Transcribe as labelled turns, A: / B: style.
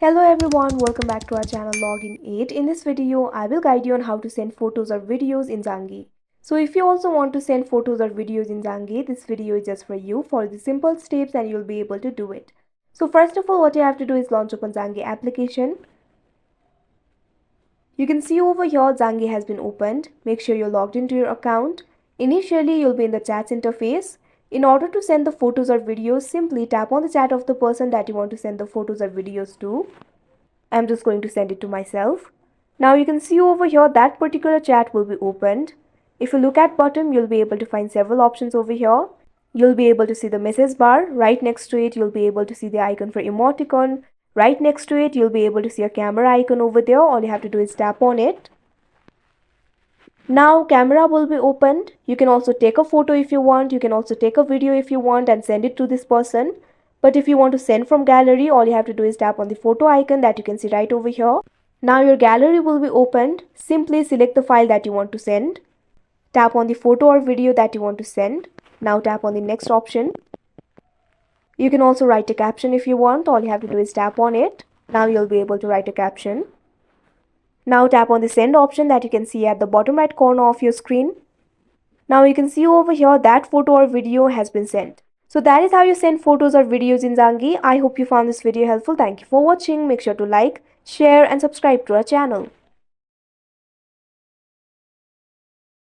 A: Hello everyone, welcome back to our channel Login 8. In this video, I will guide you on how to send photos or videos in Zangi. So if you also want to send photos or videos in Zangi, this video is just for you. Follow the simple steps and you'll be able to do it. So first of all, what you have to do is launch open Zangi application. You can see over here Zangi has been opened. Make sure you're logged into your account. Initially, you'll be in the chats interface. In order to send the photos or videos, simply tap on the chat of the person that you want to send the photos or videos to. I'm just going to send it to myself. Now you can see over here that particular chat will be opened. If you look at bottom, you'll be able to find several options over here. You'll be able to see the message bar. Right next to it, you'll be able to see the icon for emoticon. Right next to it, you'll be able to see a camera icon over there. All you have to do is tap on it. Now camera will be opened. You can also take a photo if you want. You can also take a video if you want and send it to this person. But if you want to send from gallery, all you have to do is tap on the photo icon that you can see right over here. Now your gallery will be opened. Simply select the file that you want to send. Tap on the photo or video that you want to send. Now tap on the next option. You can also write a caption if you want. All you have to do is tap on it. Now you'll be able to write a caption. Now tap on the send option that you can see at the bottom right corner of your screen. Now you can see over here that photo or video has been sent. So that is how you send photos or videos in Zangi. I hope you found this video helpful. Thank you for watching. Make sure to like, share and subscribe to our channel.